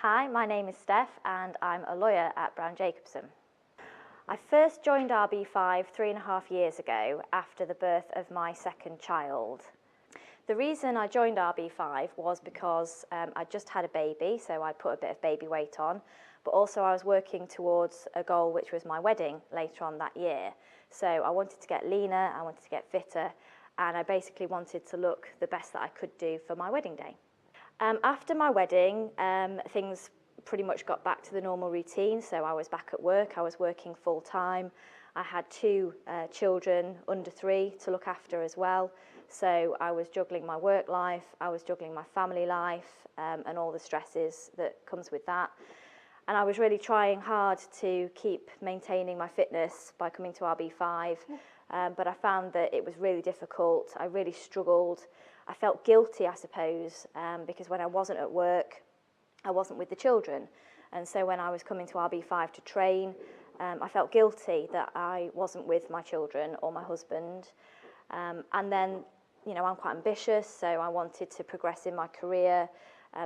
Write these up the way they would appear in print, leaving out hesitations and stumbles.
Hi, my name is Steph and I'm a lawyer at Brown Jacobson. I first joined RB5 3.5 years ago after the birth of my second child. The reason I joined RB5 was because I just had a baby, so I put a bit of baby weight on, but also I was working towards a goal which was my wedding later on that year. So I wanted to get leaner, I wanted to get fitter, and I basically wanted to look the best that I could do for my wedding day. After my wedding, things pretty much got back to the normal routine, so I was back at work, I was working full time. I had two children under 3 to look after as well, so I was juggling my work life, I was juggling my family life, and all the stresses that comes with that. And I was really trying hard to keep maintaining my fitness by coming to RB5, but I found that it was really difficult. I really struggled. I felt guilty, I suppose, because when I wasn't at work, I wasn't with the children. And so when I was coming to RB5 to train, I felt guilty that I wasn't with my children or my husband. And then, you know, I'm quite ambitious, so I wanted to progress in my career.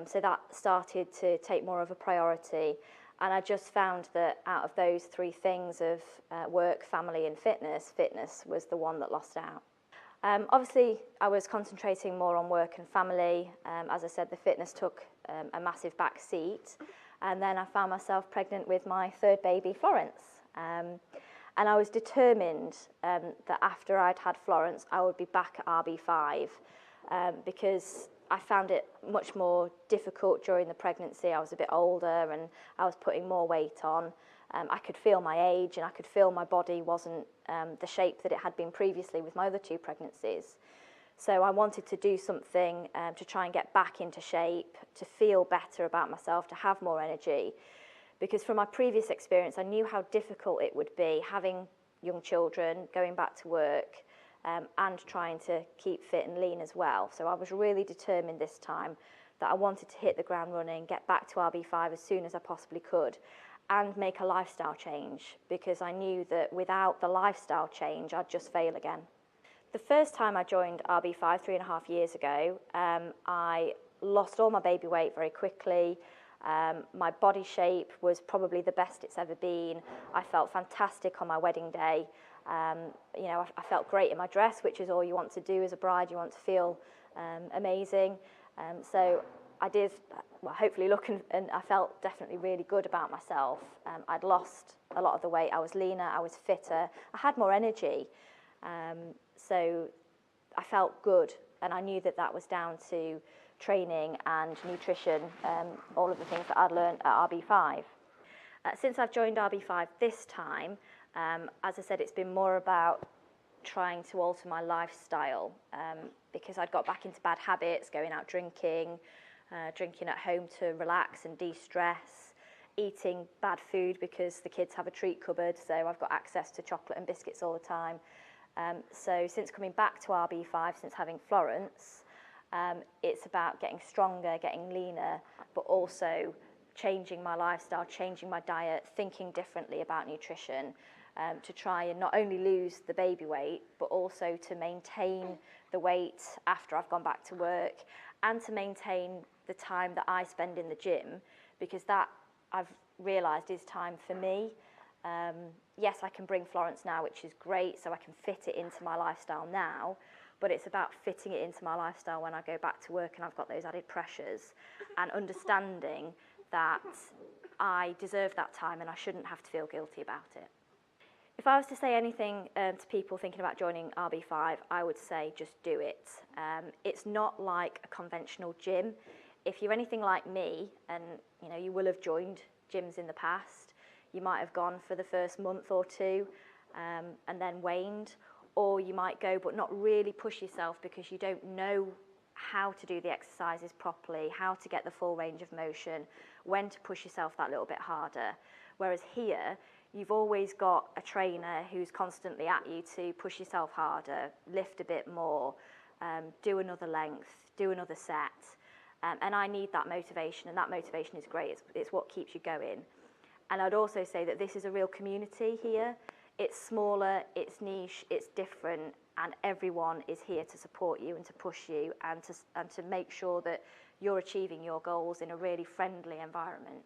So that started to take more of a priority. And I just found that out of those 3 things of work, family and fitness, fitness was the one that lost out. Obviously, I was concentrating more on work and family. As I said, the fitness took a massive back seat. And then I found myself pregnant with my 3rd baby, Florence. And I was determined that after I'd had Florence, I would be back at RB5 because I found it much more difficult during the pregnancy. I was a bit older and I was putting more weight on. I could feel my age and I could feel my body wasn't the shape that it had been previously with my other 2 pregnancies. So I wanted to do something to try and get back into shape, to feel better about myself, to have more energy. Because from my previous experience, I knew how difficult it would be having young children, going back to work, and trying to keep fit and lean as well. So I was really determined this time that I wanted to hit the ground running, get back to RB5 as soon as I possibly could, and make a lifestyle change, because I knew that without the lifestyle change, I'd just fail again. The first time I joined RB5 3.5 years ago, I lost all my baby weight very quickly. My body shape was probably the best it's ever been. I felt fantastic on my wedding day. You know, I felt great in my dress, which is all you want to do as a bride. You want to feel amazing. So I did, well, hopefully look and I felt definitely really good about myself. I'd lost a lot of the weight. I was leaner, I was fitter, I had more energy. So I felt good, and I knew that that was down to training and nutrition, all of the things that I'd learned at RB5. Since I've joined RB5 this time, as I said, it's been more about trying to alter my lifestyle because I'd got back into bad habits, going out drinking, drinking at home to relax and de-stress, eating bad food because the kids have a treat cupboard, so I've got access to chocolate and biscuits all the time. So since coming back to RB5, since having Florence, it's about getting stronger, getting leaner, but also changing my lifestyle, changing my diet, thinking differently about nutrition, to try and not only lose the baby weight, but also to maintain the weight after I've gone back to work, and to maintain the time that I spend in the gym, because that, I've realised, is time for me. Yes, I can bring Florence now, which is great, so I can fit it into my lifestyle now, but it's about fitting it into my lifestyle when I go back to work and I've got those added pressures, and understanding that I deserve that time and I shouldn't have to feel guilty about it. If I was to say anything to people thinking about joining RB5, I would say just do it. It's not like a conventional gym. If you're anything like me, and you know, you will have joined gyms in the past, you might have gone for the first month or 2 and then waned, or you might go but not really push yourself because you don't know how to do the exercises properly, how to get the full range of motion, when to push yourself that little bit harder. Whereas here, you've always got a trainer who's constantly at you to push yourself harder, lift a bit more, do another length, do another set. And I need that motivation, and that motivation is great. It's what keeps you going. And I'd also say that this is a real community here. It's smaller, it's niche, it's different, and everyone is here to support you and to push you and to make sure that you're achieving your goals in a really friendly environment.